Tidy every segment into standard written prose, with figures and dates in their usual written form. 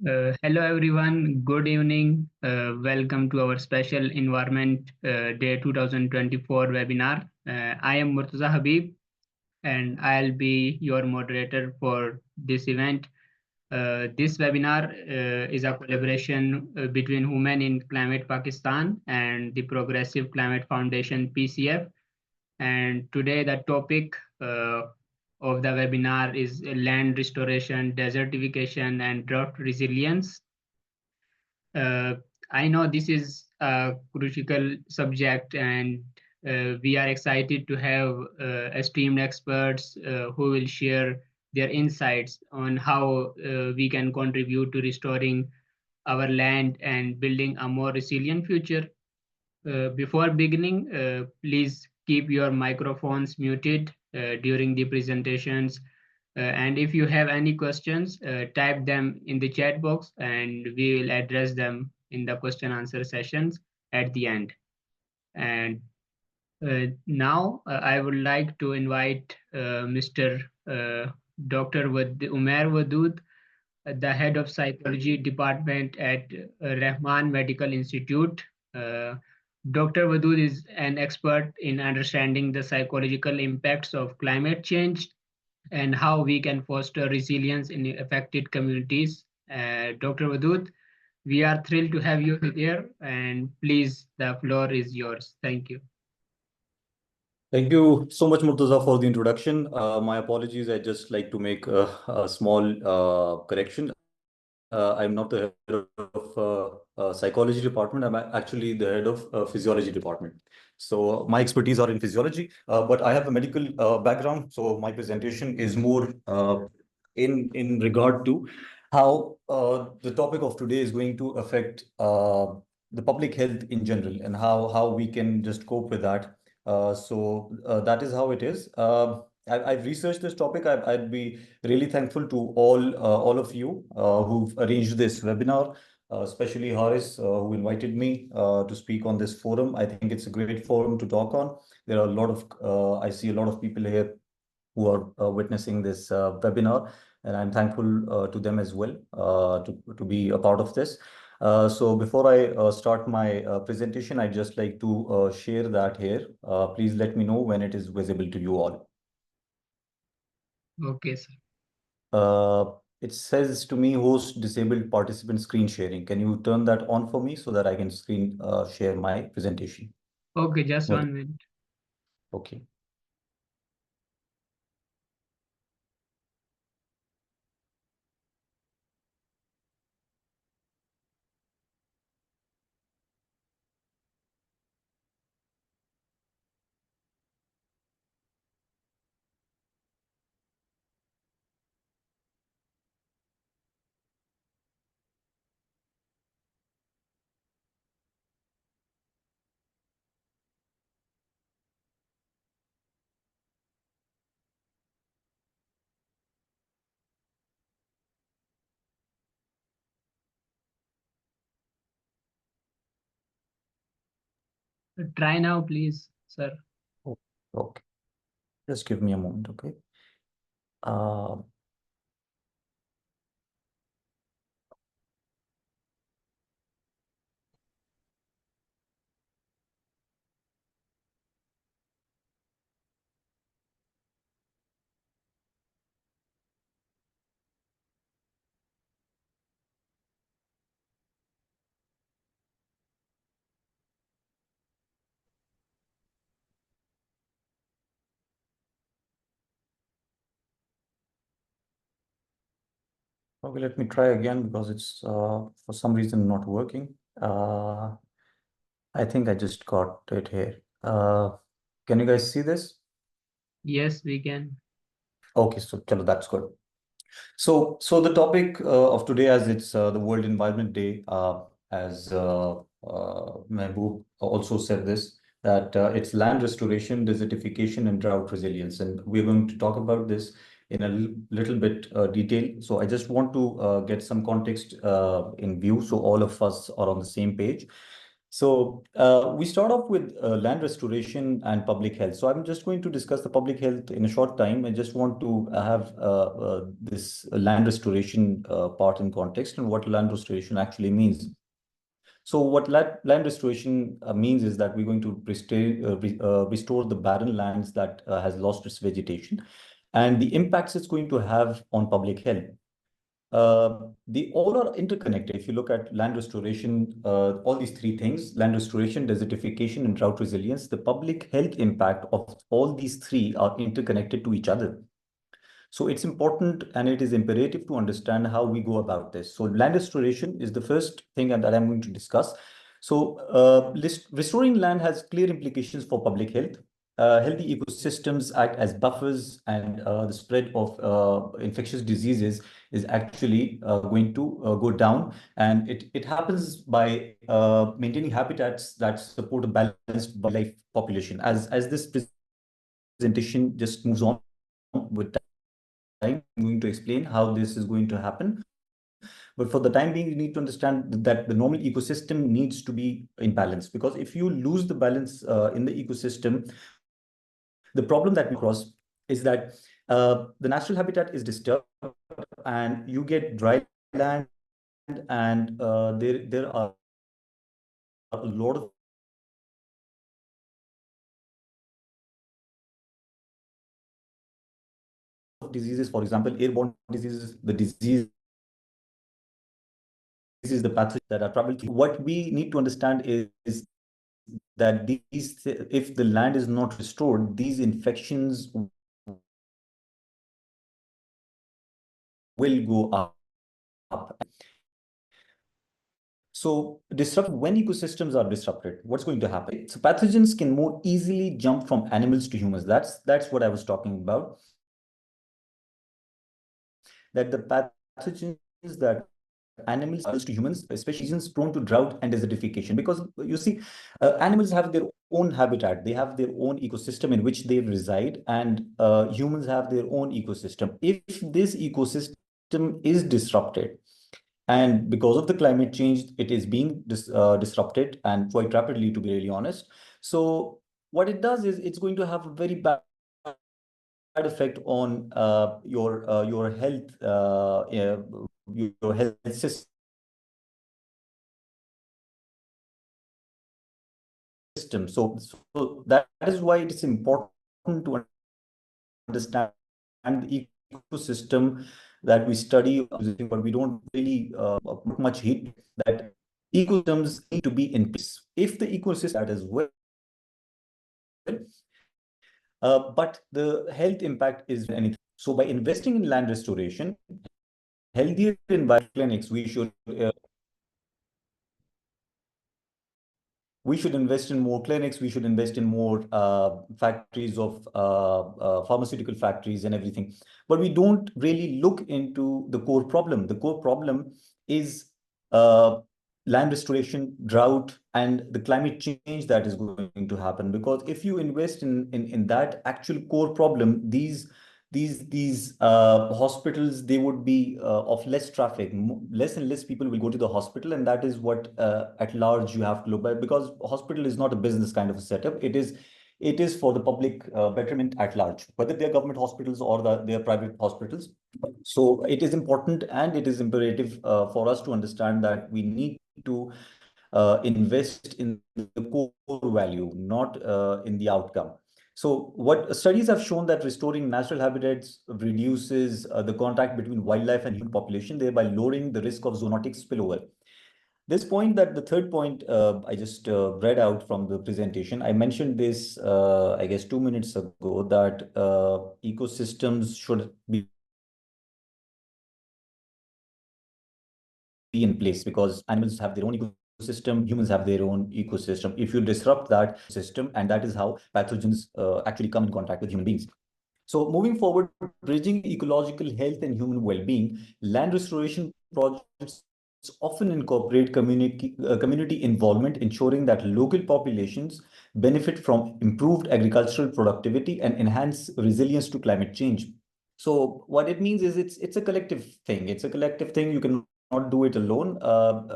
Hello everyone, good evening. Welcome to our special Environment Day 2024 webinar. I am Murtaza Habib and I'll be your moderator for this event. This webinar is a collaboration between Women in Climate Pakistan and the Progressive Climate Foundation PCF. And today the topic of the webinar is land restoration, desertification, and drought resilience. uh, I know this is a critical subject, and we are excited to have esteemed experts who will share their insights on how we can contribute to restoring our land and building a more resilient future. Before beginning, please keep your microphones muted during the presentations. And if you have any questions, type them in the chat box and we will address them in the question answer sessions at the end. And now I would like to invite Mr. Dr. Umair Wadood, the head of psychology department at Rahman Medical Institute. Uh, Dr. Wadood is an expert in understanding the psychological impacts of climate change and how we can foster resilience in affected communities. Dr. Wadood, we are thrilled to have you here, and please, the floor is yours. Thank you. Thank you so much, Murtaza, for the introduction. My apologies. I just like to make a small correction. I'm not the head of psychology department. I'm actually the head of physiology department. So my expertise are in physiology, but I have a medical background. So my presentation is more in regard to how the topic of today is going to affect the public health in general and how we can just cope with that. That is how it is. I've researched this topic. I'd be really thankful to all of you who've arranged this webinar, especially Haris, who invited me to speak on this forum. I think it's a great forum to talk on. There are a lot of, I see a lot of people here who are witnessing this webinar, and I'm thankful to them as well to be a part of this. So before I start my presentation, I'd just like to share that here. Please let me know when it is visible to you all. Okay, sir. It says to me, host disabled participant screen sharing. Can you turn that on for me so that I can screen share my presentation? Okay, just 1 minute. Okay. Try now, please, sir. Okay. Just give me a moment, okay? Okay, let me try again because it's for some reason not working. I think I just got it here. Can you guys see this? Yes, we can. Okay, so chalo, that's good. So the topic of today, as it's the World Environment Day, as Mehboob also said this, that it's land restoration, desertification, and drought resilience. And we're going to talk about this in a little bit detail. So I just want to get some context in view so all of us are on the same page. So we start off with land restoration and public health. So I'm just going to discuss the public health in a short time. I just want to have this land restoration part in context and what land restoration actually means. So what land restoration means is that we're going to restore the barren lands that has lost its vegetation and the impacts it's going to have on public health. They all are interconnected. If you look at land restoration, all these three things, land restoration, desertification, and drought resilience, the public health impact of all these three are interconnected to each other. So it's important and it is imperative to understand how we go about this. So land restoration is the first thing that I'm going to discuss. So restoring land has clear implications for public health. Healthy ecosystems act as buffers, and the spread of infectious diseases is actually going to go down. And it happens by maintaining habitats that support a balanced wildlife population. As this presentation just moves on with time, I'm going to explain how this is going to happen. But for the time being, you need to understand that the normal ecosystem needs to be in balance, because if you lose the balance in the ecosystem, the problem that we cross is that the natural habitat is disturbed and you get dry land, and there are a lot of diseases, for example, airborne diseases, the disease is the pathogens that are traveled. What we need to understand is that if the land is not restored, these infections will go up. So when ecosystems are disrupted, what's going to happen? So pathogens can more easily jump from animals to humans. That's what I was talking about. That the pathogens that animals to humans, especially regions prone to drought and desertification, because you see, animals have their own habitat, they have their own ecosystem in which they reside, and humans have their own ecosystem. If this ecosystem is disrupted, and because of the climate change, it is being disrupted and quite rapidly, to be really honest. So what it does is it's going to have a very bad effect on your health, your health system. So that is why it is important to understand the ecosystem that we study, but we don't really put much heat. That ecosystems need to be in place. If the ecosystem that as well, but the health impact is anything. So by investing in land restoration, healthier environment clinics, we should invest in more clinics. We should invest in more factories of pharmaceutical factories and everything. But we don't really look into the core problem. The core problem is uh, land restoration, drought, and the climate change that is going to happen. Because if you invest in that actual core problem, these hospitals, they would be of less traffic. Less and less people will go to the hospital, and that is what at large you have to look at, because hospital is not a business kind of a setup. It is for the public betterment at large, whether they're government hospitals or they're private hospitals. So it is important and it is imperative for us to understand that we need to invest in the core value, not in the outcome. So what studies have shown that restoring natural habitats reduces the contact between wildlife and human population, thereby lowering the risk of zoonotic spillover. This point, that the third point I just read out from the presentation, I mentioned this, I guess, 2 minutes ago, that ecosystems should be in place, because animals have their own ecosystem, humans have their own ecosystem. If you disrupt that system, and that is how pathogens actually come in contact with human beings. So moving forward, bridging ecological health and human well-being, land restoration projects often incorporate community involvement, ensuring that local populations benefit from improved agricultural productivity and enhance resilience to climate change. So what it means is it's a collective thing. It's a collective thing. You can not do it alone.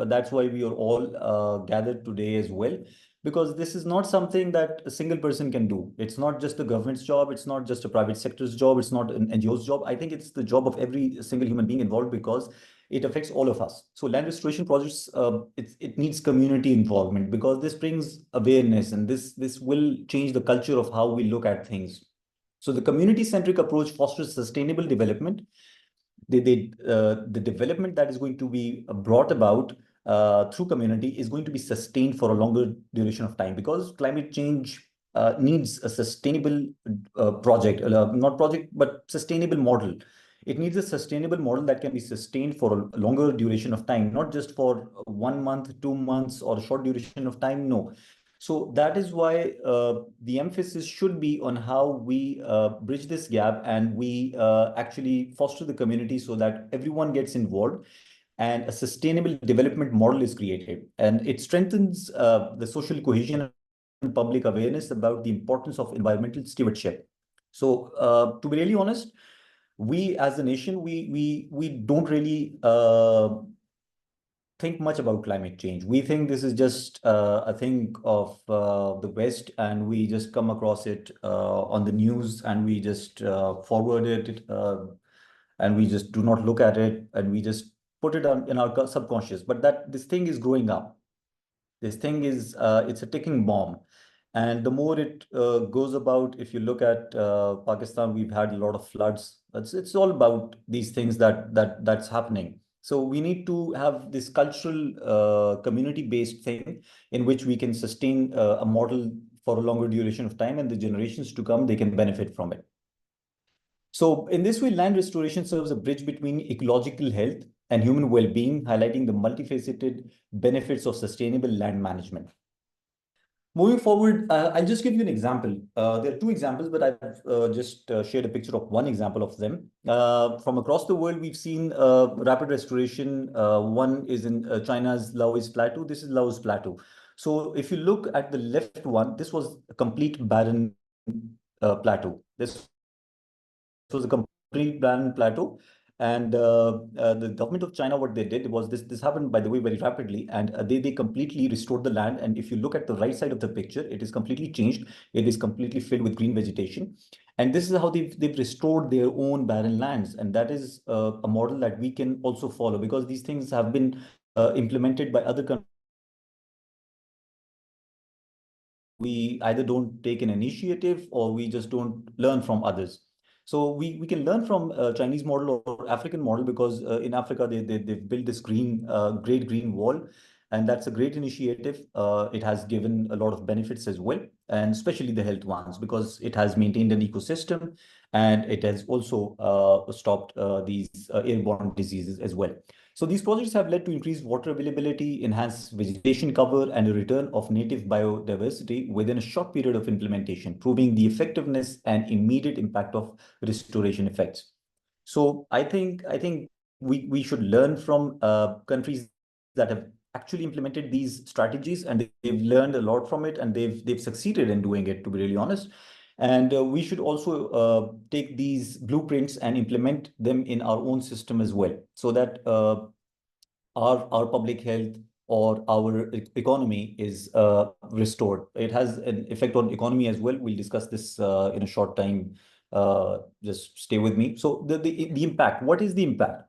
That's why we are all gathered today as well, because this is not something that a single person can do. It's not just the government's job. It's not just a private sector's job. It's not an NGO's job. I think it's the job of every single human being involved, because it affects all of us. So land restoration projects, it needs community involvement, because this brings awareness, and this will change the culture of how we look at things. So the community-centric approach fosters sustainable development. The development that is going to be brought about through community is going to be sustained for a longer duration of time, because climate change needs a sustainable project, not project, but sustainable model. It needs a sustainable model that can be sustained for a longer duration of time, not just for 1 month, 2 months, or a short duration of time. No. So that is why the emphasis should be on how we bridge this gap, and we actually foster the community so that everyone gets involved and a sustainable development model is created. And it strengthens the social cohesion and public awareness about the importance of environmental stewardship. So to be really honest, we as a nation, we don't really think much about climate change. We think this is just a thing of the West, and we just come across it on the news, and we just forward it, and we just do not look at it, and we just put it on in our subconscious. But that this thing is growing up. This thing is it's a ticking bomb. And the more it goes about, if you look at Pakistan, we've had a lot of floods. It's all about these things that's happening. So we need to have this cultural community-based thing in which we can sustain a model for a longer duration of time, and the generations to come, they can benefit from it. So in this way, land restoration serves a bridge between ecological health and human well-being, highlighting the multifaceted benefits of sustainable land management. Moving forward, I'll just give you an example. There are two examples, but I've just shared a picture of one example of them. From across the world, we've seen rapid restoration. One is in China's Laos Plateau. This is Laos Plateau. So if you look at the left one, this was a complete barren plateau. This was a complete barren plateau. And the government of China, what they did was this happened, by the way, very rapidly, and they completely restored the land. And if you look at the right side of the picture, it is completely changed. It is completely filled with green vegetation. And this is how they've restored their own barren lands. And that is a model that we can also follow, because these things have been implemented by other countries. We either don't take an initiative, or we just don't learn from others. So we can learn from Chinese model or African model, because in Africa, they've built this great green wall. And that's a great initiative. It has given a lot of benefits as well, and especially the health ones, because it has maintained an ecosystem, and it has also stopped these airborne diseases as well. So these projects have led to increased water availability, enhanced vegetation cover, and a return of native biodiversity within a short period of implementation, proving the effectiveness and immediate impact of restoration effects. So I think we should learn from countries that have actually implemented these strategies, and they've learned a lot from it, and they've succeeded in doing it, to be really honest. And we should also take these blueprints and implement them in our own system as well, so that our public health or our economy is restored. It has an effect on economy as well. We'll discuss this in a short time. Just stay with me. So the impact, what is the impact?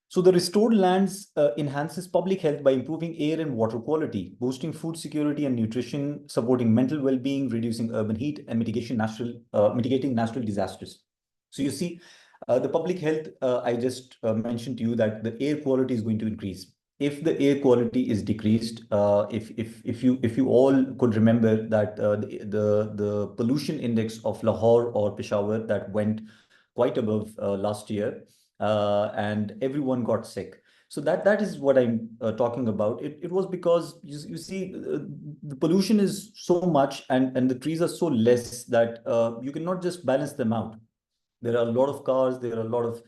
So the restored lands enhances public health by improving air and water quality, boosting food security and nutrition, supporting mental well-being, reducing urban heat, and mitigating natural disasters. So you see, the public health, I just mentioned to you that the air quality is going to increase. If the air quality is decreased, if you all could remember that the pollution index of Lahore or Peshawar that went quite above last year, and everyone got sick. So that is what I'm talking about. It was because you see, the pollution is so much, and the trees are so less, that you cannot just balance them out. There are a lot of cars. There are a lot of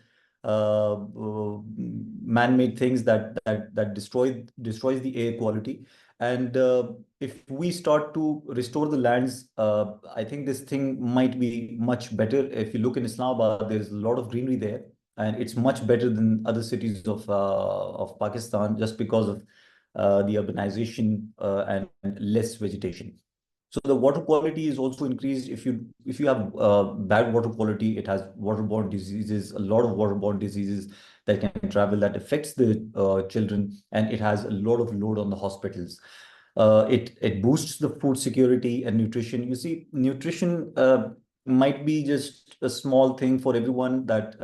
man-made things that destroys the air quality. And if we start to restore the lands, I think this thing might be much better. If you look in Islamabad, there's a lot of greenery there. and it's much better than other cities of Pakistan just because of the urbanization and less vegetation. So the water quality is also increased. If you have bad water quality, it has waterborne diseases, a lot of waterborne diseases that can travel, that affects the children, and it has a lot of load on the hospitals. It boosts the food security and nutrition. You see, nutrition might be just a small thing for everyone, that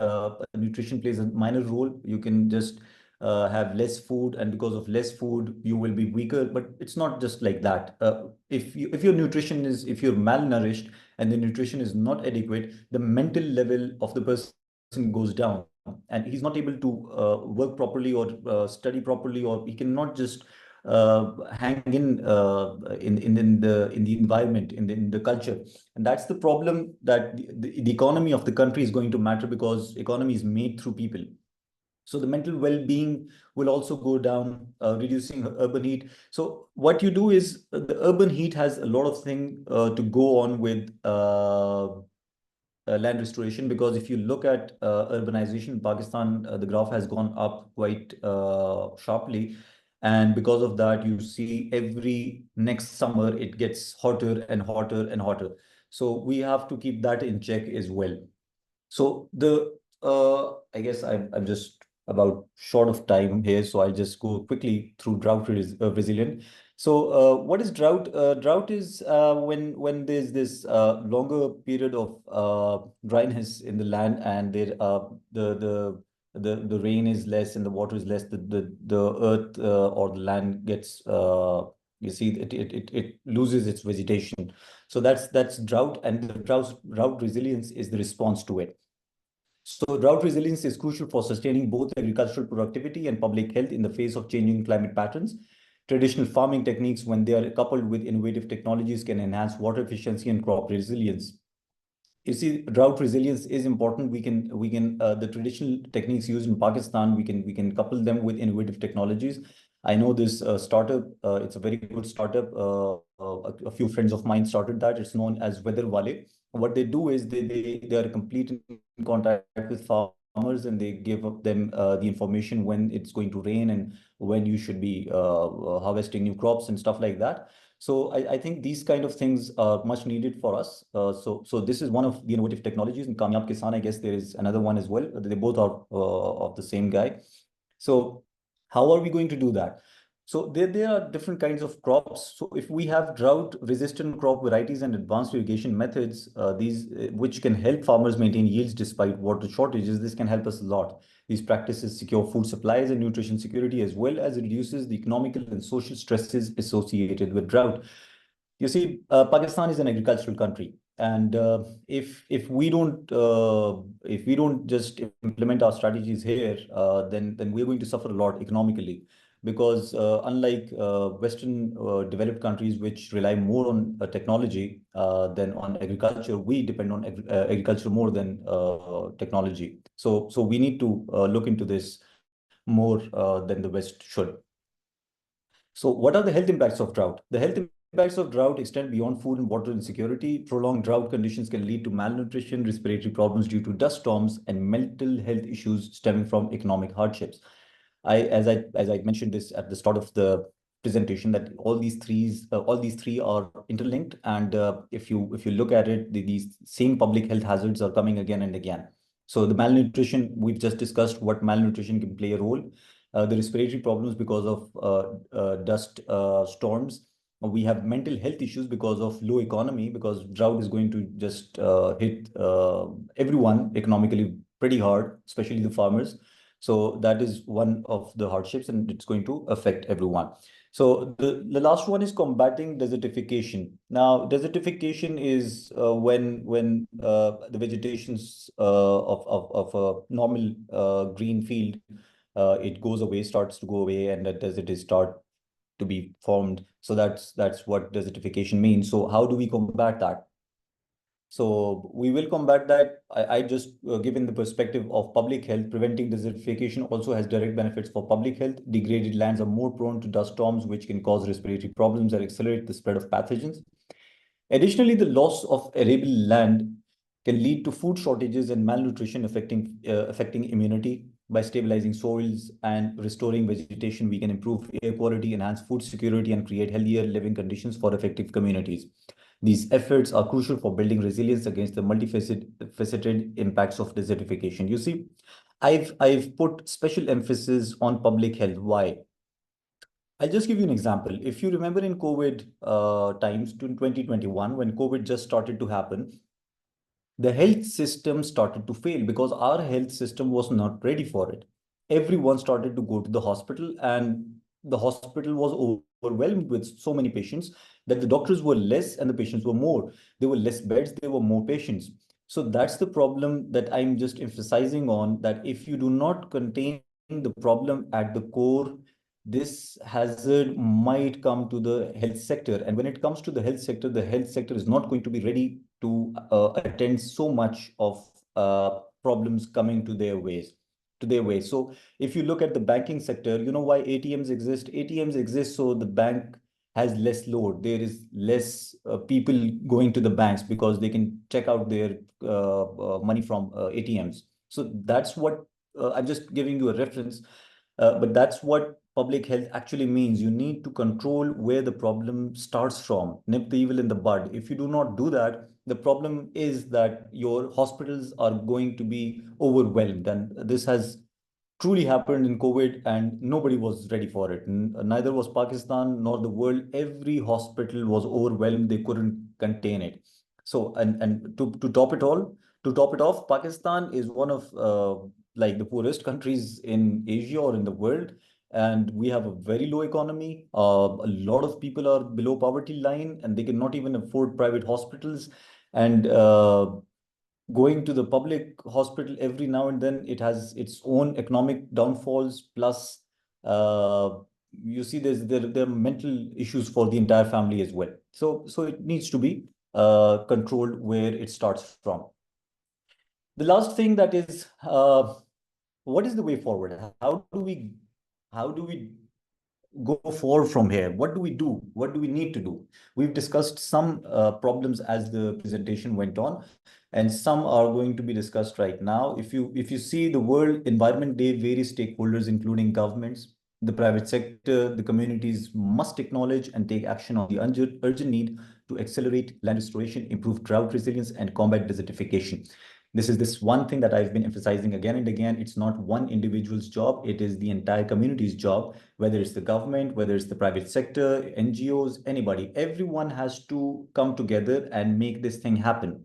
nutrition plays a minor role. You can just have less food, and because of less food, you will be weaker. But it's not just like that. If you're malnourished and the nutrition is not adequate, the mental level of the person goes down, and he's not able to work properly or study properly, or he cannot just hang in the environment, in the culture. And that's the problem, that the economy of the country is going to matter, because economy is made through people. So the mental well-being will also go down, reducing urban heat. So what you do is, the urban heat has a lot of things to go on with land restoration, because if you look at urbanization in Pakistan, the graph has gone up quite sharply. And because of that, you see every next summer it gets hotter and hotter and hotter. So we have to keep that in check as well. So I guess I'm just about short of time here, so I'll just go quickly through resilient. So what is drought? Drought is when there's this longer period of dryness in the land, and the rain is less and the water is less. The earth or the land gets you see it loses its vegetation. So that's drought, and the drought resilience is the response to it. So drought resilience is crucial for sustaining both agricultural productivity and public health in the face of changing climate patterns. Traditional farming techniques, when they are coupled with innovative technologies, can enhance water efficiency and crop resilience. You see, drought resilience is important. We can the traditional techniques used in Pakistan, we can couple them with innovative technologies. I know this startup. It's a very good startup. A few friends of mine started that. It's known as Weather Wale. What they do is they are complete in contact with farmers, and they give up them the information when it's going to rain and when you should be harvesting new crops and stuff like that. So I think these kind of things are much needed for us. So this is one of the innovative technologies. In Kamyab Kisan, I guess there is another one as well. They both are of the same guy. So how are we going to do that? So there are different kinds of crops. So if we have drought-resistant crop varieties and advanced irrigation methods, these which can help farmers maintain yields despite water shortages, this can help us a lot. These practices secure food supplies and nutrition security, as well as reduces the economical and social stresses associated with drought. You see, Pakistan is an agricultural country, and if we don't just implement our strategies here, then we're going to suffer a lot economically, because unlike Western developed countries which rely more on technology than on agriculture, we depend on agriculture more than technology. So we need to look into this more than the West should. So what are the health impacts of drought? The health impacts of drought extend beyond food and water insecurity. Prolonged drought conditions can lead to malnutrition, respiratory problems due to dust storms, and mental health issues stemming from economic hardships. As I mentioned this at the start of the presentation, that all these three are interlinked, and if you look at it, these same public health hazards are coming again and again. So the malnutrition, we've just discussed what malnutrition can play a role. The respiratory problems because of dust storms. We have mental health issues because of low economy, because drought is going to just hit everyone economically pretty hard, especially the farmers. So that is one of the hardships, and it's going to affect everyone. So the last one is combating desertification. Now, desertification is when the vegetations of a normal green field, it goes away, starts to go away, and that desert is start to be formed. So that's what desertification means. So how do we combat that? So we will combat that. I just given the perspective of public health, preventing desertification also has direct benefits for public health. Degraded lands are more prone to dust storms, which can cause respiratory problems and accelerate the spread of pathogens. Additionally, the loss of arable land can lead to food shortages and malnutrition affecting immunity. By stabilizing soils and restoring vegetation, we can improve air quality, enhance food security, and create healthier living conditions for effective communities. These efforts are crucial for building resilience against the multifaceted impacts of desertification. You see, I've put special emphasis on public health. Why? I'll just give you an example. If you remember in COVID times, to 2021, when COVID just started to happen, the health system started to fail because our health system was not ready for it. Everyone started to go to the hospital, and the hospital was overwhelmed with so many patients that the doctors were less and the patients were more. There were less beds, there were more patients. So that's the problem that I'm just emphasizing on, that if you do not contain the problem at the core, this hazard might come to the health sector. And when it comes to the health sector is not going to be ready to attend so much of problems coming to their way. So if you look at the banking sector, you know why ATMs exist? ATMs exist so the bank has less load. There is less people going to the banks because they can check out their money from ATMs. So that's what I'm just giving you a reference, but that's what public health actually means. You need to control where the problem starts from, nip the evil in the bud. If you do not do that, the problem is that your hospitals are going to be overwhelmed. And this has truly happened in COVID, and nobody was ready for it. Neither was Pakistan nor the world. Every hospital was overwhelmed. They couldn't contain it. So, and to top it all, to top it off, Pakistan is one of like the poorest countries in Asia or in the world. And we have a very low economy. A lot of people are below poverty line and they cannot even afford private hospitals. And going to the public hospital every now and then, it has its own economic downfalls. Plus, uh, you see, there are mental issues for the entire family as well. So it needs to be controlled where it starts from. The last thing that is, what is the way forward? How do we go forward from here? What do we do? What do we need to do? We've discussed some problems as the presentation went on, and some are going to be discussed right now. If you see the World Environment Day, various stakeholders, including governments, the private sector, the communities, must acknowledge and take action on the urgent need to accelerate land restoration, improve drought resilience, and combat desertification. This one thing that I've been emphasizing again and again. It's not one individual's job, it is the entire community's job, whether it's the government, whether it's the private sector, NGOs, anybody. Everyone has to come together and make this thing happen.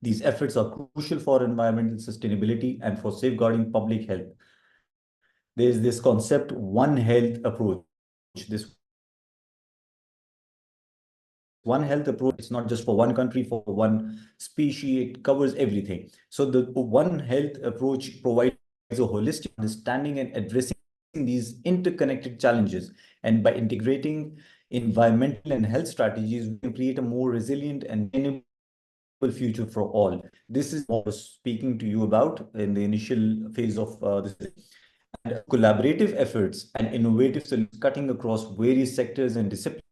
These efforts are crucial for environmental sustainability and for safeguarding public health. There's this concept, one health approach. This one health approach, it's not just for one country, for one species, it covers everything. So the one health approach provides a holistic understanding and addressing these interconnected challenges. And by integrating environmental and health strategies, we can create a more resilient and sustainable future for all. This is what I was speaking to you about in the initial phase of this presentation. And through collaborative efforts and innovative solutions cutting across various sectors and disciplines,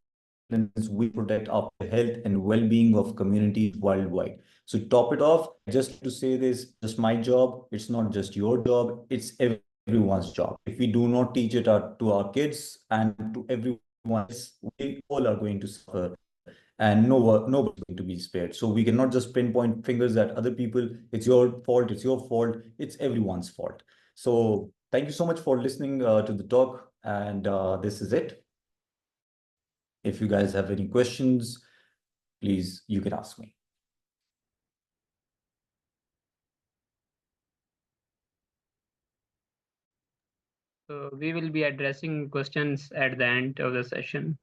we protect our health and well-being of communities worldwide. So top it off, I'd just like to say this, just my job. It's not just your job, it's everyone's job. If we do not teach it out to our kids and to everyone else, we all are going to suffer, and nobody's going to be spared. So we cannot just pinpoint fingers at other people. It's your fault, it's your fault. It's everyone's fault. So thank you so much for listening to the talk, and this is it. If you guys have any questions, please, you can ask me. So we will be addressing questions at the end of the session.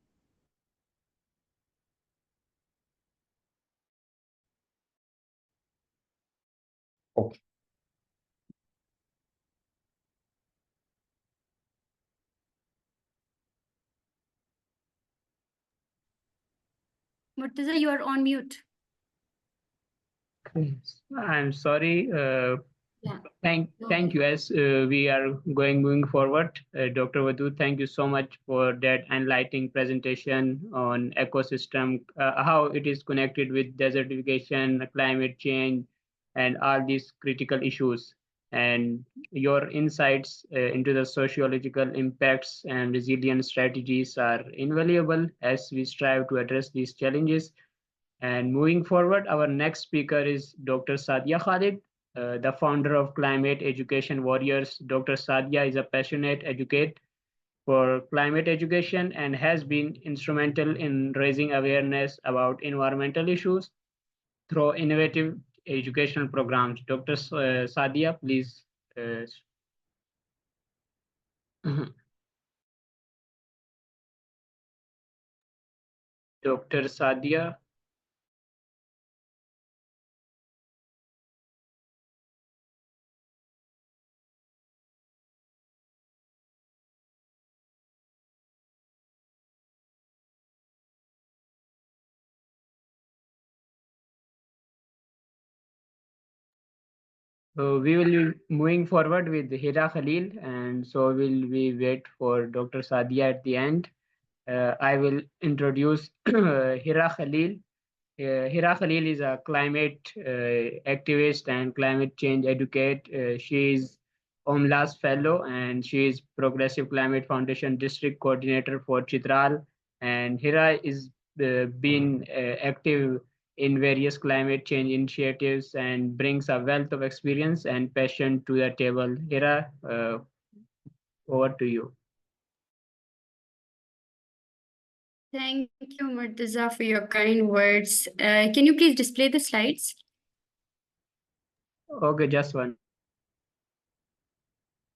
Okay. Murtaza, you are on mute. I'm sorry. Thank you. As we are moving forward, Dr. Vadhu, thank you so much for that enlightening presentation on ecosystem, how it is connected with desertification, climate change, and all these critical issues. And your insights into the sociological impacts and resilience strategies are invaluable as we strive to address these challenges. And moving forward, our next speaker is Dr. Sadia Khalid, the founder of Climate Education Warriors. Dr. Sadia is a passionate advocate for climate education and has been instrumental in raising awareness about environmental issues through innovative educational programs. Dr. Sadia, please. Uh, Dr. Sadia. So we will be moving forward with Hira Khalil, and so will we wait for Dr. Sadia at the end. I will introduce Hira Khalil. Hira Khalil is a climate activist and climate change advocate. She is OMLA's fellow and she is Progressive Climate Foundation district coordinator for Chitral. And Hira is been active in various climate change initiatives and brings a wealth of experience and passion to the table. Hira, over to you. Thank you, Murtaza, for your kind words. Can you please display the slides? Okay, just one.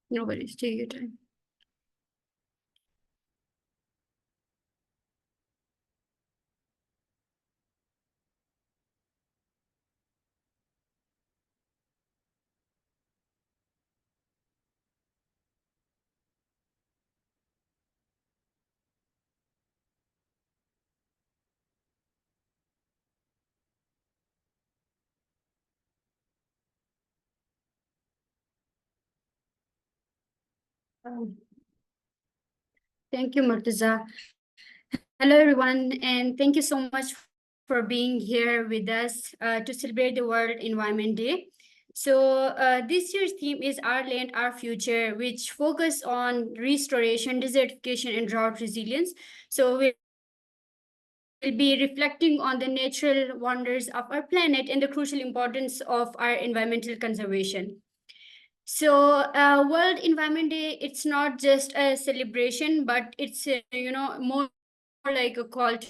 No worries, take your time. Thank you, Murtaza. Hello, everyone, and thank you so much for being here with us to celebrate the World Environment Day. So this year's theme is Our Land, Our Future, which focus on restoration, desertification, and drought resilience. So we'll be reflecting on the natural wonders of our planet and the crucial importance of our environmental conservation. So, World Environment Day, it's not just a celebration, but it's more like a call to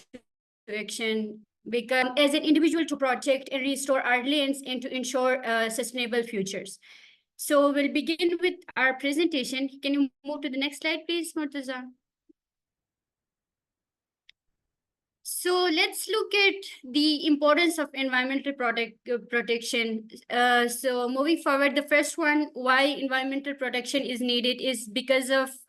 action. Because as an individual to protect and restore our lands and to ensure sustainable futures. So we'll begin with our presentation. Can you move to the next slide, please, Murtaza? So let's look at the importance of environmental protection. So moving forward, the first one, why environmental protection is needed is because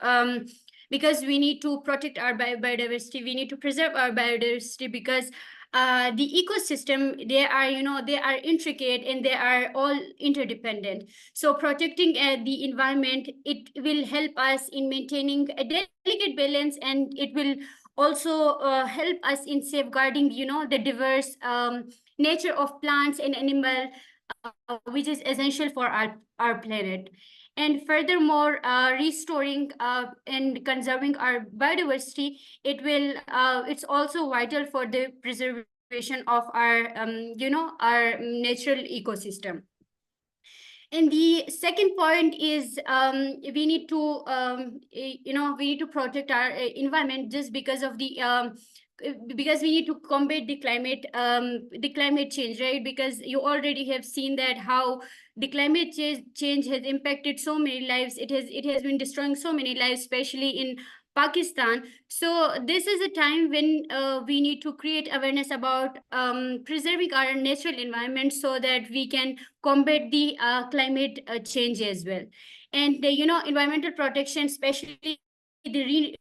we need to protect our biodiversity. We need to preserve our biodiversity because the ecosystem, they are intricate and they are all interdependent. So protecting the environment, it will help us in maintaining a delicate balance, and it will also help us in safeguarding the diverse nature of plants and animal, which is essential for our planet. And furthermore, restoring and conserving our biodiversity, it's also vital for the preservation of our our natural ecosystem. And the second point is we need to protect our environment just because of because we need to combat the climate change, right? Because you already have seen that how the climate change has impacted so many lives. It has been destroying so many lives, especially in Pakistan. So this is a time when we need to create awareness about preserving our natural environment so that we can combat the climate change as well. And environmental protection, especially the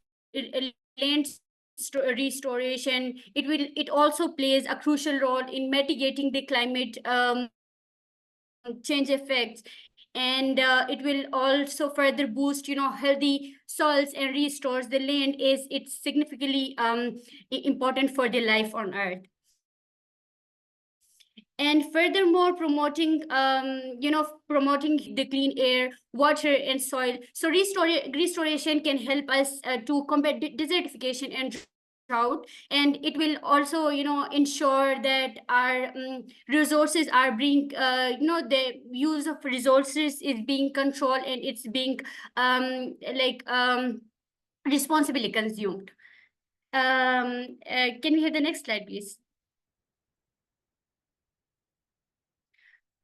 land restoration, it also plays a crucial role in mitigating the climate change effects. and it will also further boost, healthy soils and restores the land, as it's significantly important for the life on Earth. And furthermore, promoting the clean air, water, and soil. So restoration can help us to combat desertification and drought, and it will also, ensure that our resources are being, the use of resources is being controlled, and it's being responsibly consumed. Can we have the next slide, please?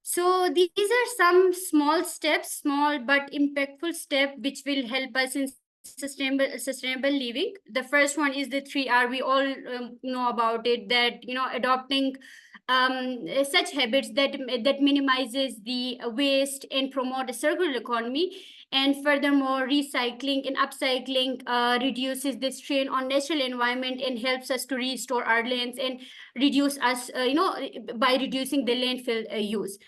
So these are some small steps, small but impactful steps, which will help us in sustainable living. The first one is the 3R. We all know about it, that, adopting such habits that minimizes the waste and promote a circular economy. And furthermore, recycling and upcycling reduces the strain on natural environment and helps us to restore our lands and reduce us, by reducing the landfill use.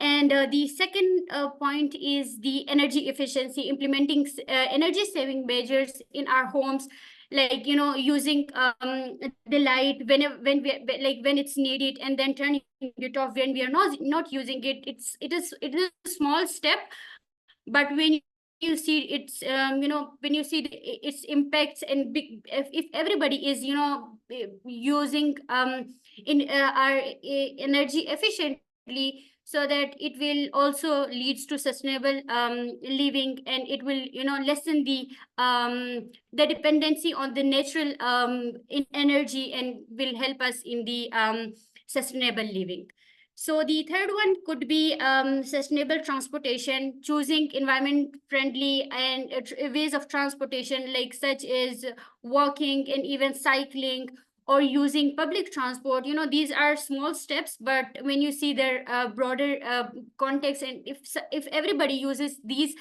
And the second point is the energy efficiency, implementing energy saving measures in our homes, like, using the light when it's needed, and then turning it off when we are not using it. It is a small step, but when you see its when you see its impacts, and if everybody is, using in our energy efficiently, so that it will also leads to sustainable living, and it will, lessen the dependency on the natural in energy, and will help us in the sustainable living. So the third one could be sustainable transportation, choosing environment-friendly and ways of transportation, like such as walking and even cycling, or using public transport. These are small steps, but when you see their broader context, and if everybody uses these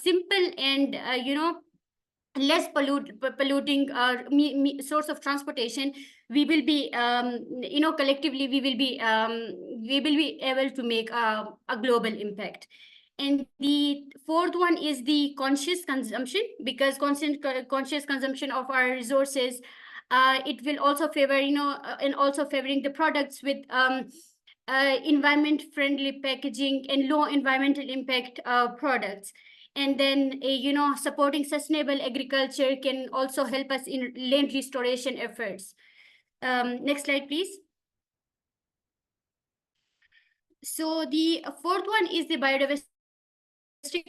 simple and less polluting source of transportation, we will be, collectively we will be able to make a global impact. And the fourth one is the conscious consumption, because conscious consumption of our resources, it will also favor, and also favoring the products with environment friendly packaging and low environmental impact products. And then, supporting sustainable agriculture can also help us in land restoration efforts. Next slide, please. So the fourth one is the biodiversity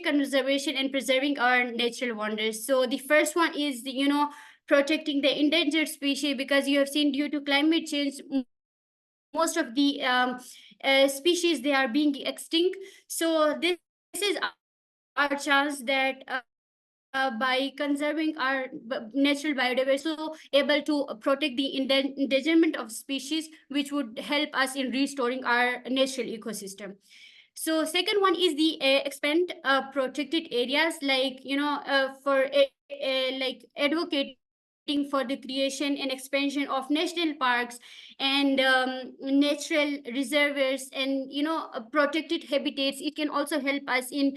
conservation and preserving our natural wonders. So the first one is, protecting the endangered species, because you have seen, due to climate change, most of the species, they are being extinct. So this is our chance that by conserving our natural biodiversity, so able to protect the endangerment of species, which would help us in restoring our natural ecosystem. So second one is the expand protected areas, like, for like advocating for the creation and expansion of national parks and natural reservoirs, and, protected habitats. It can also help us in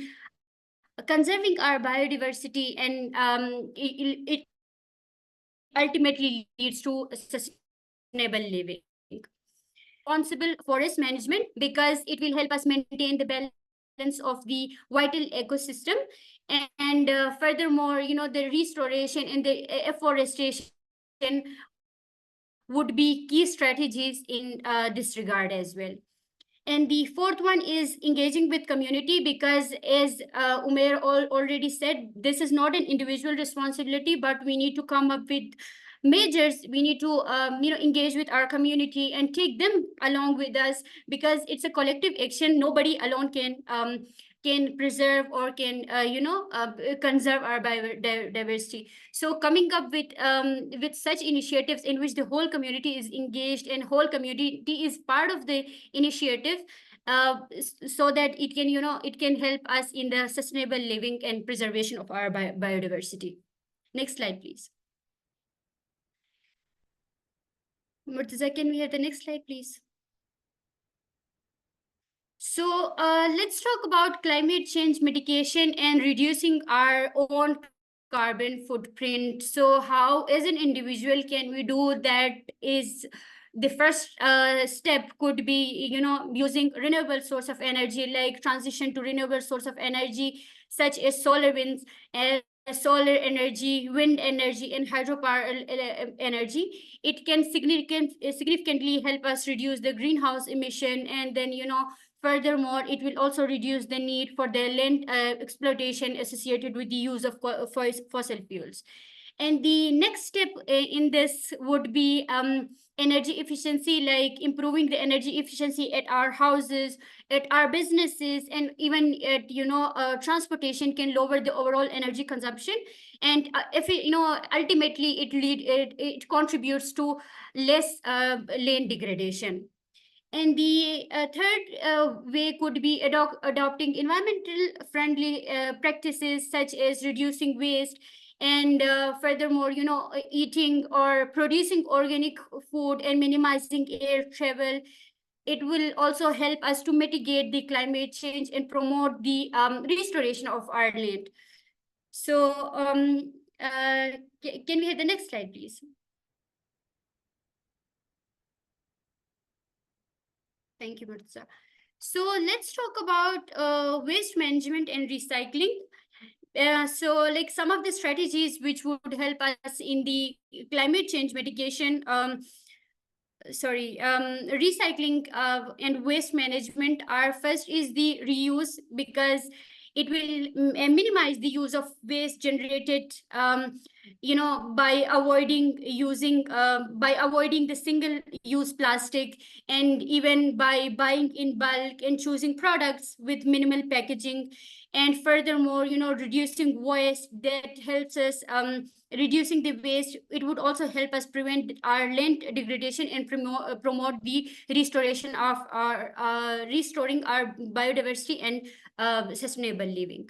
conserving our biodiversity, and it ultimately leads to sustainable living. Responsible forest management, because it will help us maintain the balance of the vital ecosystem. And furthermore, the restoration and the afforestation would be key strategies in this regard as well. And the fourth one is engaging with community, because as Umair already said, this is not an individual responsibility, but we need to come up with measures. We need to engage with our community and take them along with us, because it's a collective action. Nobody alone can preserve or can conserve our biodiversity. So coming up with such initiatives in which the whole community is engaged and whole community is part of the initiative, so that it can it can help us in the sustainable living and preservation of our biodiversity. Next slide, please. Murtaza, can we have the next slide, please? So let's talk about climate change mitigation and reducing our own carbon footprint. So how as an individual can we do that? Is the first step could be, using renewable source of energy, like transition to renewable source of energy such as solar winds and solar energy, wind energy, and hydropower energy. It can significantly help us reduce the greenhouse emission, and then furthermore, it will also reduce the need for the land exploitation associated with the use of fossil fuels. And the next step in this would be energy efficiency, like improving the energy efficiency at our houses, at our businesses, and even at transportation can lower the overall energy consumption. And if it, ultimately it contributes to less land degradation. And the third way could be adopting environmental friendly practices such as reducing waste, and furthermore, eating or producing organic food and minimizing air travel. It will also help us to mitigate the climate change and promote the restoration of our land. So can we have the next slide, please? Thank you, Murtaza. So let's talk about waste management and recycling. So like some of the strategies which would help us in the climate change mitigation, recycling and waste management are: first is the reuse, because it will minimize the use of waste generated by avoiding the single use plastic, and even by buying in bulk and choosing products with minimal packaging. And furthermore, reducing waste, that helps us reducing the waste. It would also help us prevent our land degradation and promote the restoration of our restoring our biodiversity and sustainable living.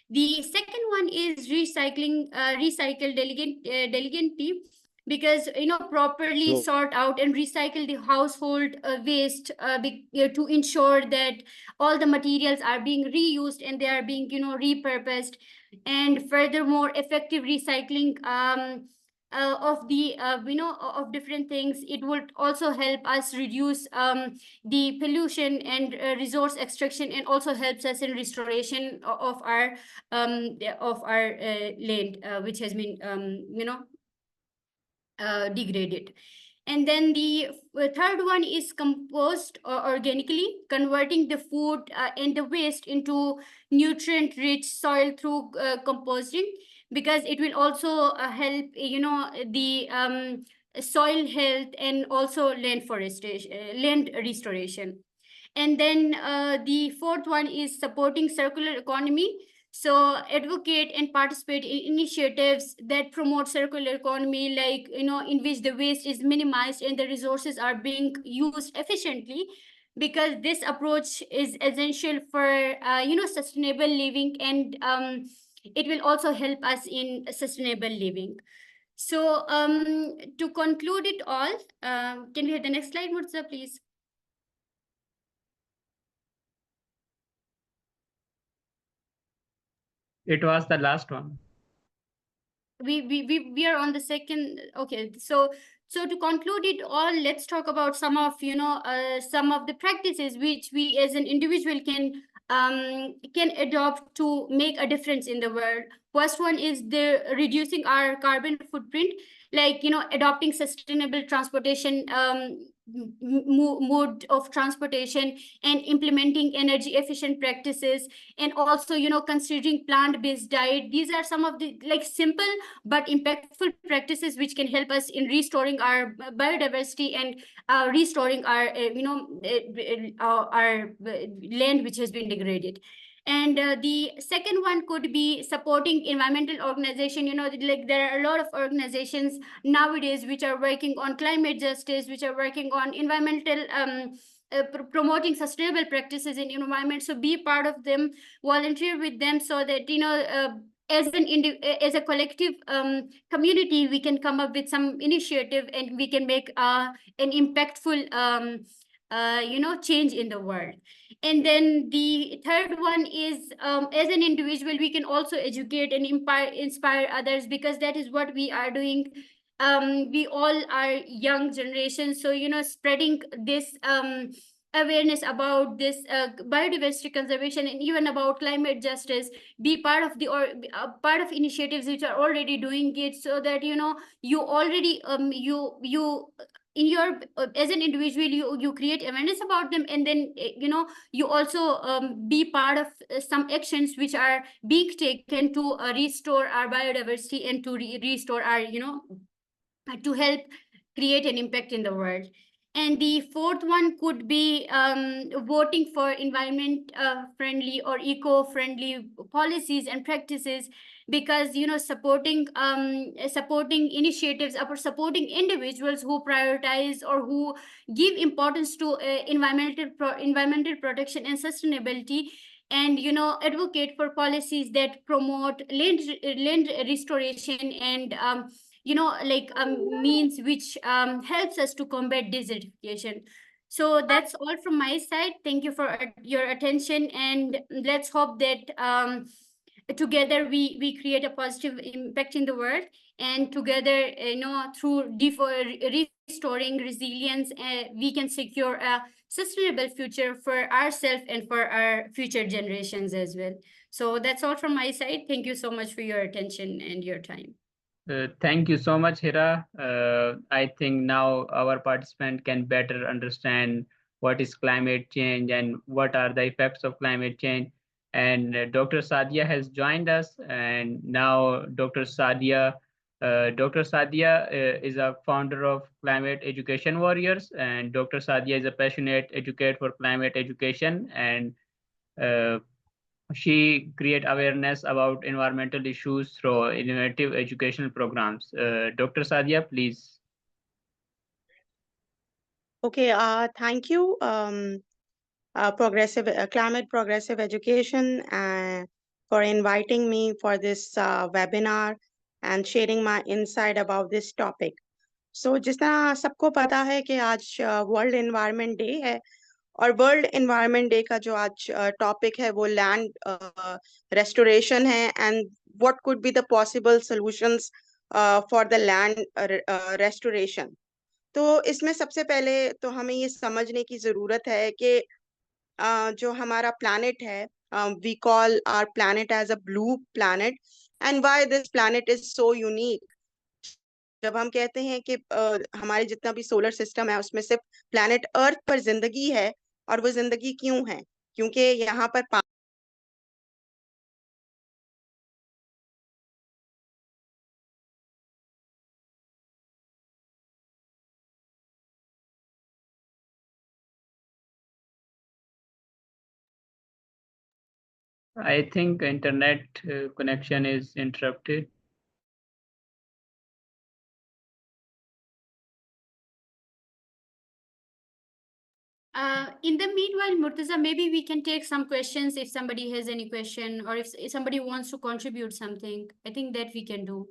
The second one is recycle diligently, because properly sort out and recycle the household waste to ensure that all the materials are being reused and they are being repurposed. And furthermore, effective recycling of the of different things, it would also help us reduce the pollution and resource extraction, and also helps us in restoration of our land which has been degraded. And then the third one is compost, or organically converting the food and the waste into nutrient rich soil through composting, because it will also help the soil health and also land restoration. And then the fourth one is supporting circular economy. So advocate and participate in initiatives that promote circular economy, like in which the waste is minimized and the resources are being used efficiently, because this approach is essential for sustainable living, and it will also help us in sustainable living. So to conclude it all, can we have the next slide, Murtaza, please? It was the last one. We are on the second. Okay, so to conclude it all, let's talk about some of some of the practices which we as an individual can adopt to make a difference in the world. First one is the reducing our carbon footprint, like adopting sustainable transportation mode of transportation, and implementing energy efficient practices, and also considering plant-based diet. These are some of the like simple but impactful practices which can help us in restoring our biodiversity and restoring our our land which has been degraded. And the second one could be supporting environmental organization. Like there are a lot of organizations nowadays which are working on climate justice, which are working on environmental promoting sustainable practices in environment. So be part of them, volunteer with them, so that as a collective community, we can come up with some initiative and we can make an impactful change in the world. And then the third one is, as an individual, we can also educate and inspire others, because that is what we are doing. We all are young generation, so spreading this awareness about this biodiversity conservation, and even about climate justice, be part of the, or part of initiatives which are already doing it, so that you already you in your as an individual, you create awareness about them, and then you also be part of some actions which are being taken to restore our biodiversity, and to restore our to help create an impact in the world. And the fourth one could be voting for environment friendly or eco-friendly policies and practices, because supporting initiatives, or supporting individuals who prioritize or who give importance to environmental protection and sustainability, and advocate for policies that promote land restoration, and means which helps us to combat desertification. So that's all from my side. Thank you for your attention, and let's hope that together we create a positive impact in the world, and together through restoring resilience, we can secure a sustainable future for ourselves and for our future generations as well. So that's all from my side. Thank you so much for your attention and your time. Thank you so much, Hira. I think now our participant can better understand what is climate change and what are the effects of climate change. And Dr. Sadia has joined us, and now Dr. Sadia is a founder of Climate Education Warriors, and Dr. Sadia is a passionate educator for climate education, and uh, she create awareness about environmental issues through innovative educational programs. Dr. Sadia, please. Okay, thank you, Climate Progressive Education, for inviting me for this webinar and sharing my insight about this topic. So, जिस तरह सबको पता है कि आज world environment day है, और world environment day का जो आज टॉपिक है वो लैंड रेस्टोरेशन है, and what could be the possible solutions for the land restoration. तो इसमें सबसे पहले तो हमें ये समझने की जरूरत है कि जो हमारा प्लैनेट है, we call our planet as a blue planet, and why this planet is so unique. जब हम कहते हैं कि हमारे जितना भी सोलर सिस्टम है उसमें सिर्फ प्लैनेट अर्थ पर जिंदगी है, और वो जिंदगी क्यों है? क्योंकि यहाँ पर I think internet connection is interrupted. In the meanwhile, Murtaza, maybe we can take some questions if somebody has any question, or if somebody wants to contribute something. I think that we can do.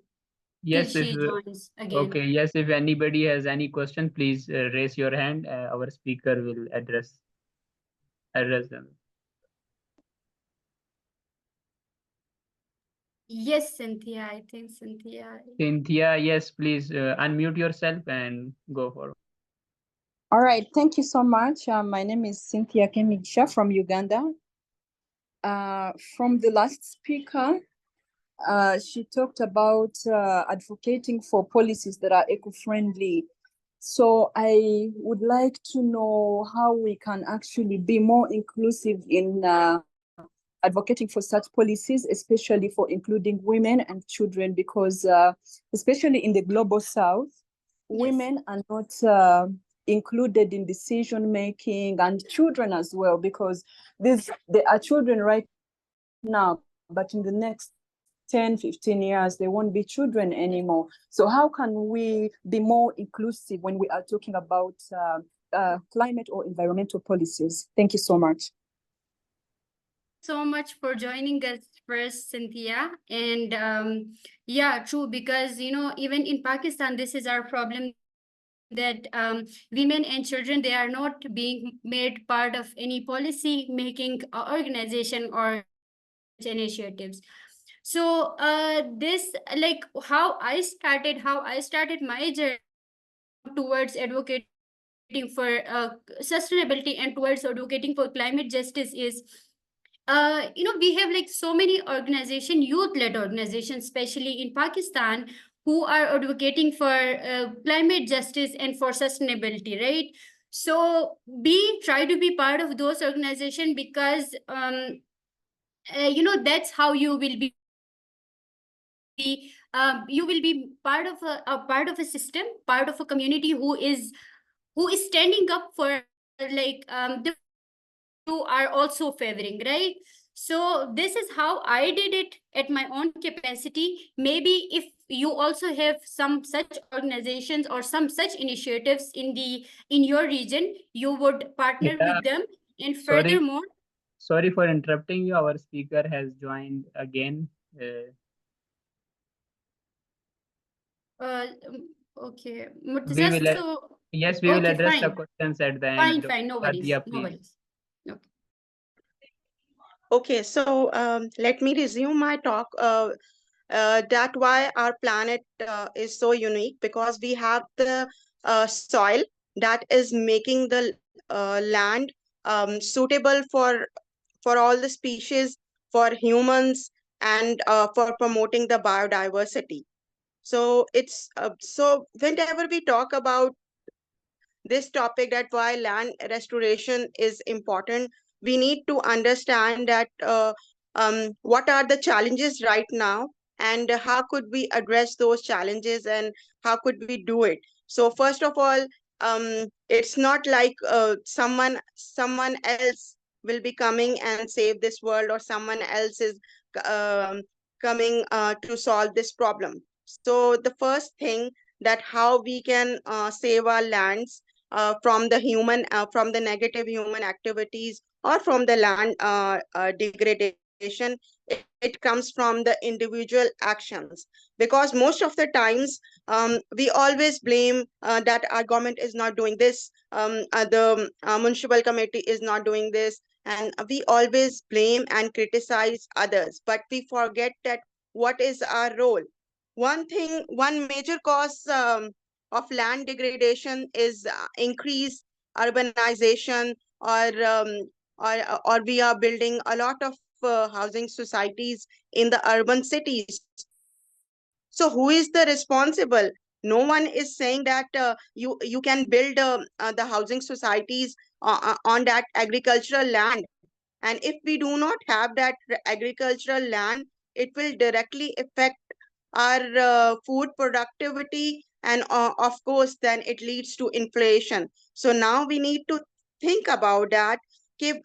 Yes, till if she joins again. okay, yes, if anybody has any question, please raise your hand. Our speaker will address them. Yes, Cynthia. I think Cynthia. Cynthia, yes, please unmute yourself and go forward. All right, thank you so much. My name is Cynthia Kemigisha from Uganda. From the last speaker, she talked about advocating for policies that are eco-friendly. So I would like to know how we can actually be more inclusive in advocating for such policies, especially for including women and children, because especially in the global south, women are not included in decision making, and children as well, because there are children right now, but in the next 10, 15 years, they won't be children anymore. So how can we be more inclusive when we are talking about climate or environmental policies? Thank you so much. So much for joining us first, Cynthia. And yeah, true, because even in Pakistan, this is our problem, that women and children, they are not being made part of any policy making organization or initiatives. So this, like how I started my journey towards advocating for sustainability and towards advocating for climate justice is, we have like so many organizations, youth-led organizations, especially in Pakistan, who are advocating for climate justice and for sustainability, right? So we try to be part of those organizations because, that's how you will be part of a system, part of a community who is standing up for like the you are also favoring, right? So this is how I did it at my own capacity. Maybe if you also have some such organizations or some such initiatives in your region, you would partner Yeah, with them. And sorry, furthermore, sorry for interrupting you. Our speaker has joined again. okay, We Murtaza, will, so yes, we will okay, address the fine, questions at the end. no But worries, yeah, no please. worries. Okay. Okay, so let me resume my talk. That why our planet is so unique, because we have the soil that is making the land suitable for all the species, for humans, and for promoting the biodiversity. So it's so whenever we talk about this topic, that why land restoration is important, we need to understand that what are the challenges right now, and how could we address those challenges, and how could we do it. So first of all, it's not like someone else will be coming and save this world, or someone else is um, coming to solve this problem. So the first thing, that how we can save our lands from the negative human activities, or from the land degradation. It comes from the individual actions, because most of the times we always blame that our government is not doing this, the municipal committee is not doing this, and we always blame and criticize others, but we forget that what is our role. One major cause of land degradation is increased urbanization, or we are building a lot of housing societies in the urban cities. So who is the responsible? No one is saying that you can build the housing societies on that agricultural land, and if we do not have that agricultural land, it will directly affect our food productivity, and of course then it leads to inflation. So now we need to think about that.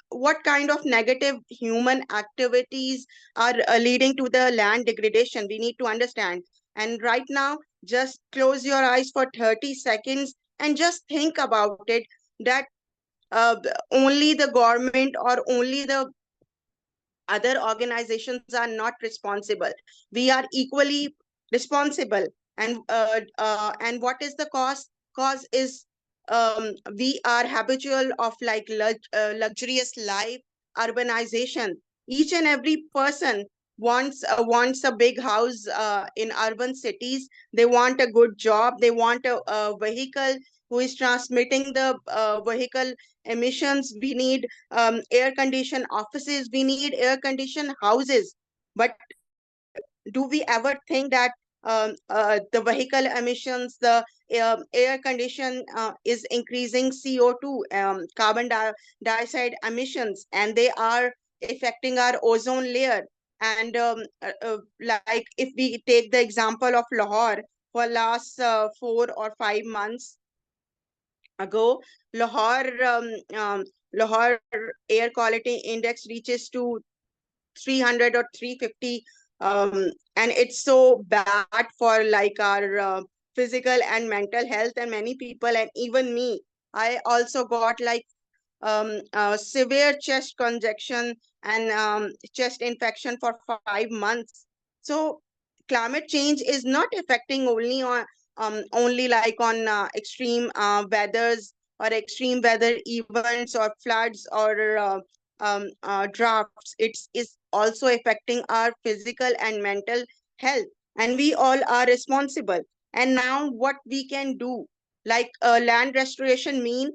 What kind of negative human activities are leading to the land degradation? We need to understand. And right now, just close your eyes for 30 seconds and just think about it, that only the government or only the other organizations are not responsible. We are equally responsible. And what is the cause? Cause is we are habitual of like luxurious life, urbanization. Each and every person wants a big house in urban cities. They want a good job. They want a vehicle who is transmitting the vehicle emissions. We need air conditioned offices, we need air conditioned houses. But do we ever think that the vehicle emissions, the air condition is increasing CO2, dioxide emissions, and they are affecting our ozone layer. And like if we take the example of Lahore, for last 4 or 5 months ago, Lahore, Lahore air quality index reaches to 300 or 350, and it's so bad for like our physical and mental health. And many people, and even me, I also got like severe chest congestion and chest infection for 5 months. So climate change is not affecting only on only like on extreme weathers or extreme weather events or floods or drafts. Is also affecting our physical and mental health, and we all are responsible. And now what we can do, like land restoration mean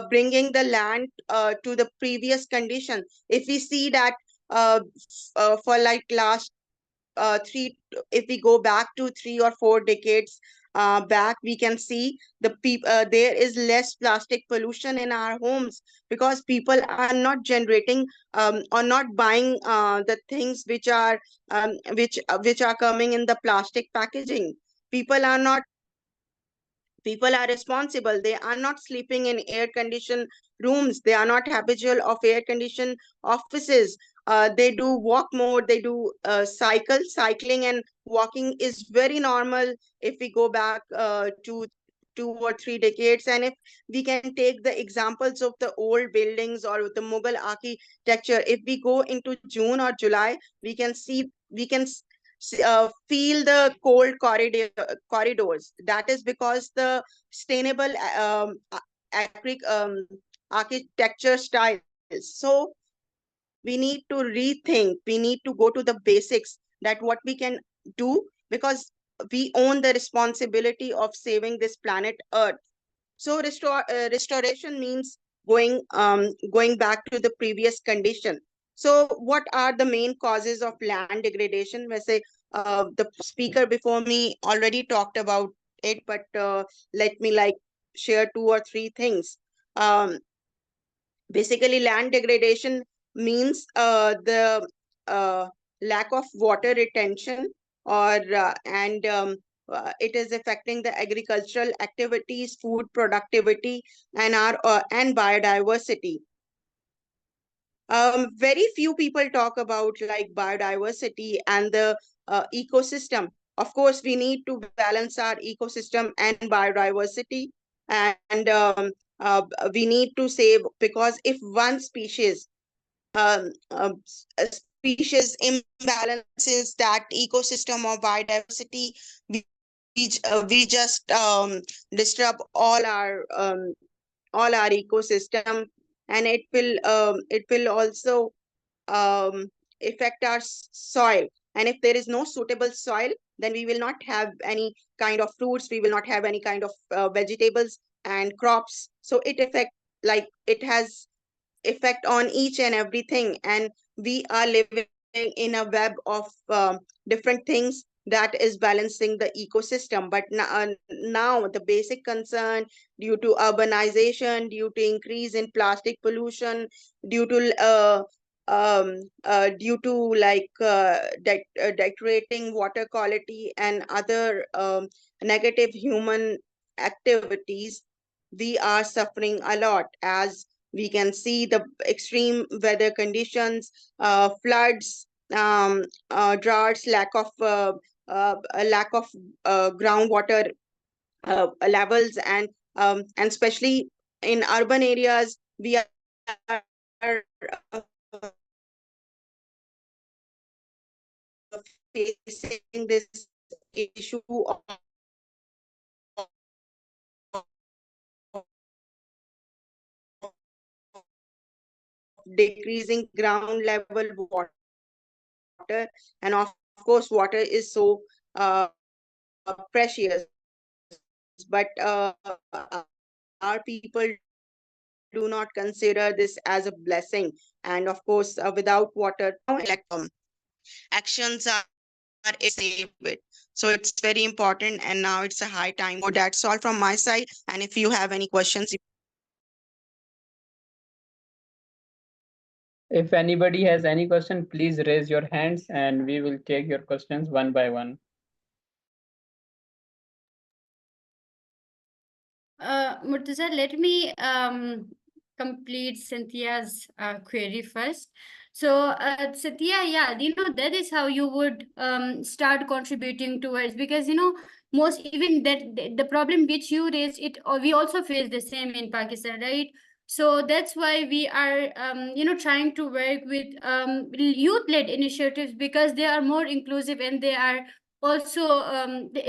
bringing the land to the previous condition. If we see that for like last three, if we go back to 3 or 4 decades back, we can see there is less plastic pollution in our homes, because people are not generating or not buying the things which are coming in the plastic packaging. people are not People are responsible. They are not sleeping in air conditioned rooms. They are not habitual of air conditioned offices. They do walk more. They do cycling, and walking is very normal if we go back to 2 or 3 decades. And if we can take the examples of the old buildings or the Mughal architecture, if we go into June or July, we can feel the cold corridors. That is because the sustainable architecture styles. So we need to rethink. We need to go to the basics, that what we can do, because we own the responsibility of saving this planet Earth. So restoration means going back to the previous condition. So what are the main causes of land degradation? Where the speaker before me already talked about it, but let me like share 2 or 3 things. Um, Basically, land degradation means the lack of water retention, or it is affecting the agricultural activities, food productivity, and our and biodiversity. Very few people talk about like biodiversity and the ecosystem. Of course, we need to balance our ecosystem and biodiversity, and we need to save, because if one species a species imbalances that ecosystem or biodiversity, we just disturb all our ecosystem, and it will also um, affect our soil. And if there is no suitable soil, then we will not have any kind of fruits, we will not have any kind of vegetables and crops. So it has effect on each and everything, and we are living in a web of different things that is balancing the ecosystem. But now the basic concern, due to urbanization, due to increase in plastic pollution, due to deteriorating water quality and other negative human activities, we are suffering a lot. As we can see the extreme weather conditions, floods, droughts, lack of groundwater levels, and especially in urban areas, we are facing this issue of decreasing ground level water. And of course, water is so precious, but our people do not consider this as a blessing. And of course, without water, actions are save it. So it's very important, and now it's a high time. So that's all from my side. And if you have any questions, If anybody has any question, please raise your hands and we will take your questions one by one. Murtaza, let me complete Cynthia's query first. So, Cynthia, yeah, that is how you would start contributing towards, because most even that the problem which you raised, we also face the same in Pakistan, right? So that's why we are trying to work with youth-led initiatives, because they are more inclusive and they are also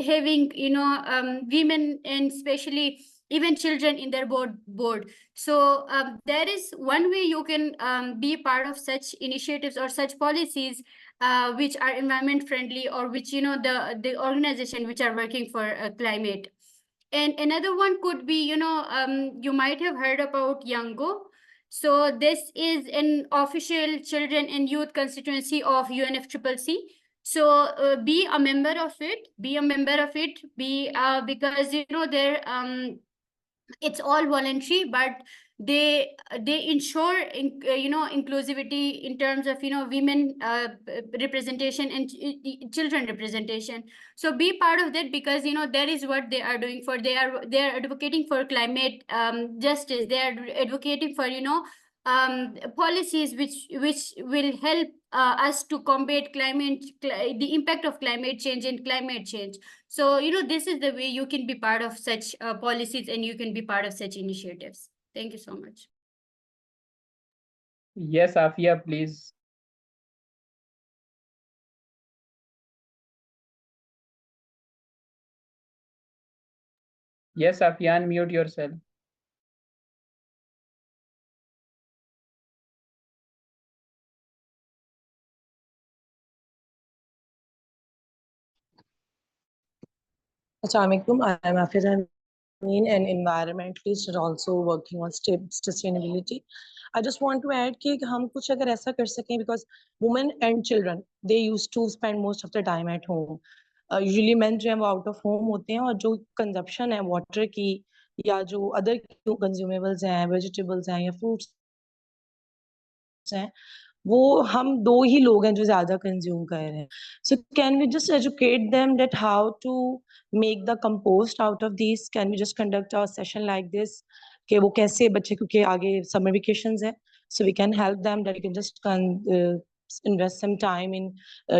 having women and especially even children in their board. So there is one way you can be part of such initiatives or such policies which are environment friendly, or which the organization which are working for climate. And another one could be, you might have heard about Yango. So this is an official children and youth constituency of UNFCCC. So be a member of it. Because there it's all voluntary, but they ensure inclusivity in terms of women representation and children representation. So be part of that, because that is what they are doing for. They are advocating for climate justice. They are advocating for policies which will help us to combat the impact of climate change and climate change. So, this is the way you can be part of such policies, and you can be part of such initiatives. Thank you so much. Yes, Afia, please. Yes, Afia, unmute yourself. Assalamualaikum. I am Afia Jameen, an environmentalist and also working on sustainability. I just want to add कि हम कुछ अगर ऐसा कर सकें, because women and children they used to spend most of the time at home. Usually men जो हैं वो out of home होते हैं, और जो consumption है water की या जो other consumables हैं, vegetables हैं या fruits हैं, वो हम दो ही लोग हैं जो ज्यादा कंज्यूम कर रहे हैं. So can we just educate them that how to make the compost out of this? Can we just conduct a session like this कि वो कैसे बच्चे, क्योंकि आगे समर वेकेशंस है, so we can help them that you can just invest some time in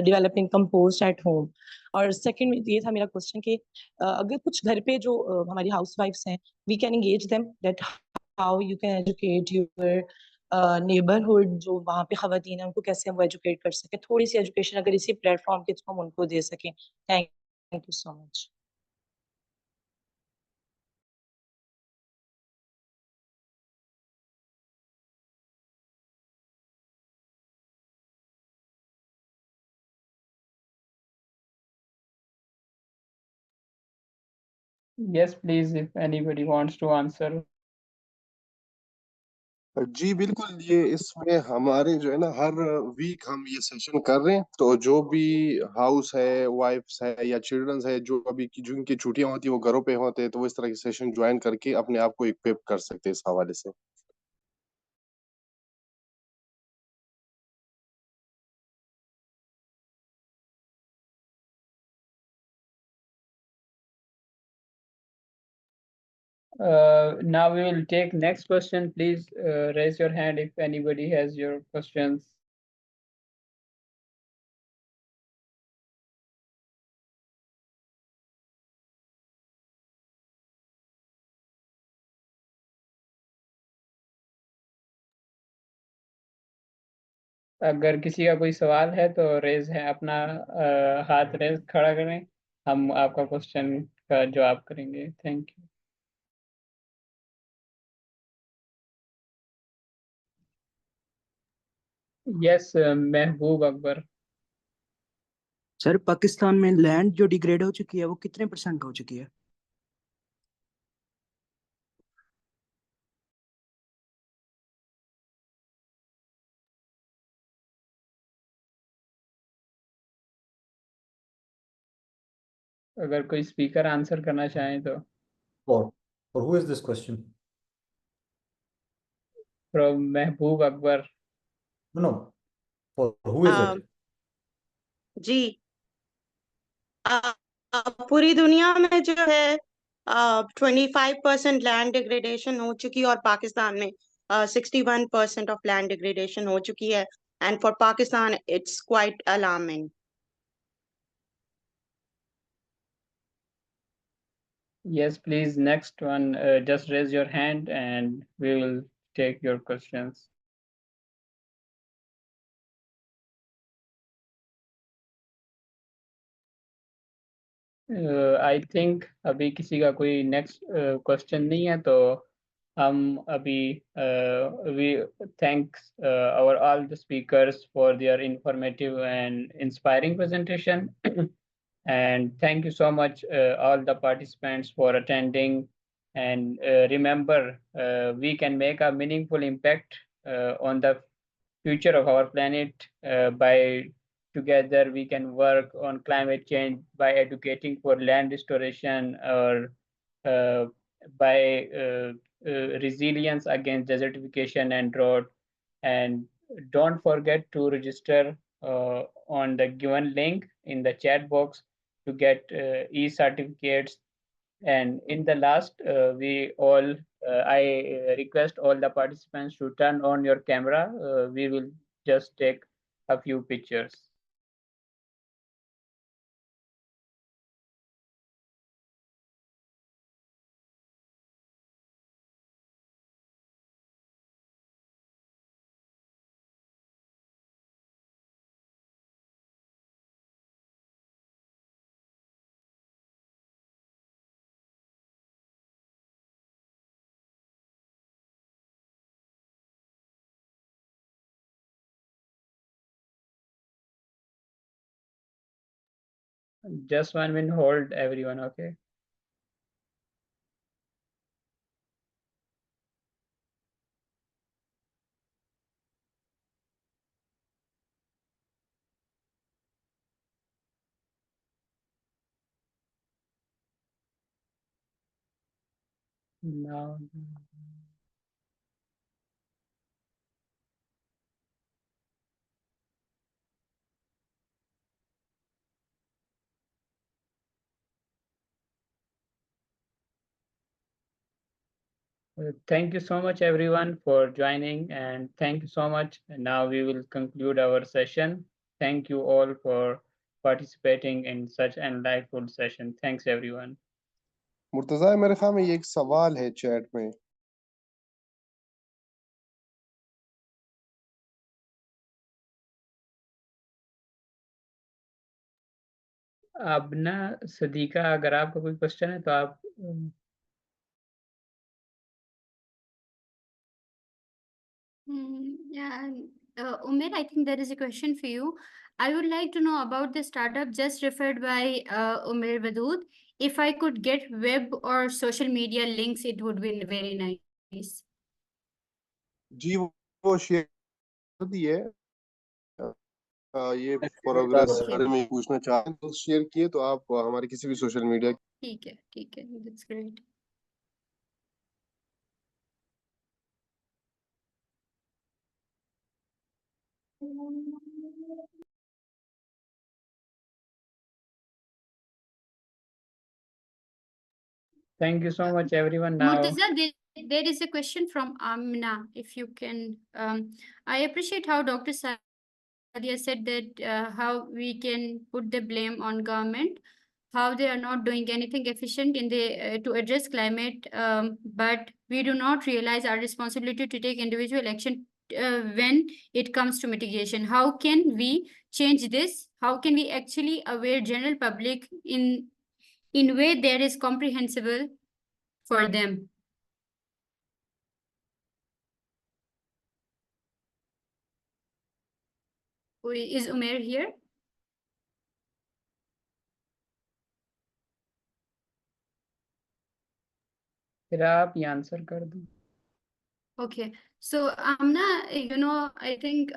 developing compost at home. और second ये था मेरा क्वेश्चन कि अगर कुछ घर पे जो हमारी हाउसवाइफ्स हैं, we can engage them that how you can educate your neighbourhood जो वहाँ पे खवातीन है, उनको कैसे हम एजुकेट कर सकें. थोड़ी सी एजुकेशन अगर इसी प्लेटफॉर्म के थ्रू हम उनको दे सकें. Thank you so much. Yes, please, if anybody wants to answer. जी बिल्कुल, ये इसमें हमारे जो है ना हर वीक हम ये सेशन कर रहे हैं, तो जो भी हाउस है, वाइफ्स है या चिल्ड्रंस है, जो अभी जिनकी छुट्टियां होती है वो घरों पे होते हैं, तो वो इस तरह के सेशन ज्वाइन करके अपने आप को इक्विप कर सकते हैं इस हवाले से. Now we will take next question. Please raise your hand if anybody has your questions. अगर किसी का कोई सवाल है तो रेज है अपना हाथ रेज खड़ा करें, हम आपका क्वेश्चन का जवाब करेंगे. Thank you. Yes, Mehboob Akbar. Sir, Pakistan में लैंड जो डिग्रेड हो चुकी है वो कितने % हो चुकी है? अगर कोई स्पीकर आंसर करना चाहे तो. For who is this question? From Mehboob Akbar. No. For who is it? जी पूरी दुनिया में जो है 25% लैंड डिग्रेडेशन हो चुकी है, और पाकिस्तान में 61% ऑफ लैंड डिग्रेडेशन हो चुकी है. And for Pakistan it's quite alarming. Yes, please, next one. Just raise your hand and we will take your questions. I think अभी किसी का कोई नेक्स्ट क्वेश्चन नहीं है, तो हम अभी we thanks our all the speakers for their informative and inspiring presentation. And thank you so much all the participants for attending. And remember, we can make a meaningful impact on the future of our planet by together we can work on climate change by educating for land restoration, or uh, by resilience against desertification and drought. And don't forget to register on the given link in the chat box to get e-certificates. And in the last, I request all the participants to turn on your camera. We will just take a few pictures. Just 1 minute, hold everyone, okay? Now, thank you so much everyone for joining, and thank you so much. And now we will conclude our session. Thank you all for participating in such an enlightful session. Thanks everyone. Murtaza, मेरे ख्याल में ये एक सवाल है chat में। अब ना सदीका, अगर आपका कोई क्वेश्चन है तो आप Yeah, Umer, I think there is a question for you. I would like to know about the startup just referred by Umer Wadood. If I could get web or social media links, it would be very nice. जी वो share कर दी है। ये progress बारे में पूछना चाहते हैं तो शेयर किए, तो आप हमारे किसी भी सोशल मीडिया ठीक है, that's great. thank you so much everyone. Now Murtaza, there is a question from Amna, if you can. I appreciate how Dr. Sadia said that how we can put the blame on government, how they are not doing anything efficient in the to address climate, but we do not realize our responsibility to take individual action when it comes to mitigation. How can we change this? How can we actually aware general public in way that is comprehensible for them? Is Umer here? फिर आप ये answer कर दो। Okay, so Amna, I think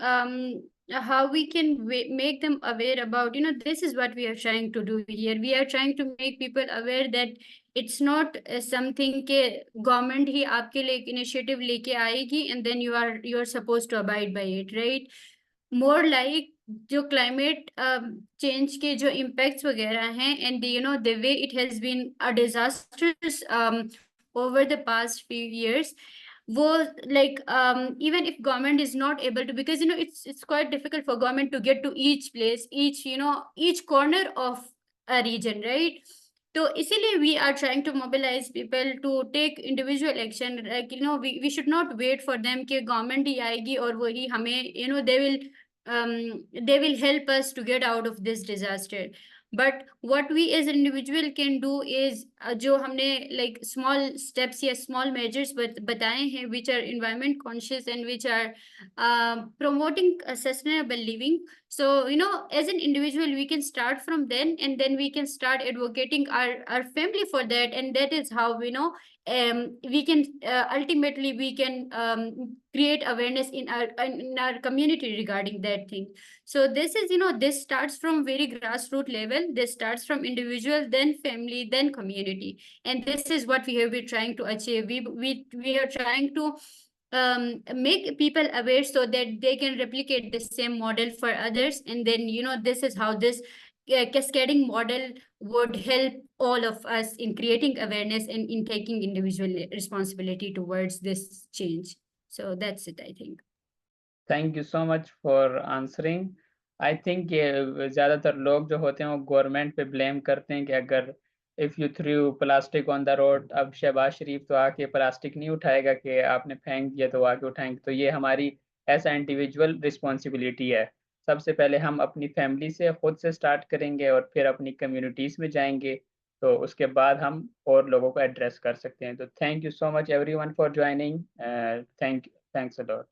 how we can make them aware about, this is what we are trying to do here. We are trying to make people aware that it's not something के government ही आपके लिए initiative लेके आएगी and then you are supposed to abide by it, right? More like जो climate change के जो impacts वगैरह हैं, and the way it has been a disastrous over the past few years, was like even if government is not able to, because it's quite difficult for government to get to each place, each corner of a region, right? So इसीलिए we are trying to mobilize people to take individual action, like we should not wait for them कि government ही आएगी और वही हमें they will help us to get out of this disaster. but what we as an individual can do is जो हमने like small steps या small measures बताए हैं which are environment conscious and which are promoting a sustainable living. So you know, as an individual we can start from then, and then we can start advocating our family for that, and that is how we know we can ultimately we can create awareness in our community regarding that thing. So this is, you know, this starts from very grassroots level. This starts from individual, then family, then community, and this is what we have been trying to achieve. We are trying to make people aware so that they can replicate the same model for others, and then, you know, this is how this cascading model would help all of us in creating awareness and in taking individual responsibility towards this change. So that's it, I think. Thank you so much for answering. I think ज़्यादातर लोग जो होते हैं वो government पे blame करते हैं कि अगर if you through plastic on the road, अब शहबाज शरीफ तो आके प्लास्टिक नहीं उठाएगा कि आपने फेंक दिया तो वो आके उठाएंगे. तो ये हमारी ऐसा इंडिविजुअल रिस्पॉन्सिबिलिटी है. सबसे पहले हम अपनी फैमिली से खुद से स्टार्ट करेंगे और फिर अपनी कम्युनिटीज़ में जाएंगे, तो उसके बाद हम और लोगों को एड्रेस कर सकते हैं. तो thank you so much everyone for joining. Thanks a lot.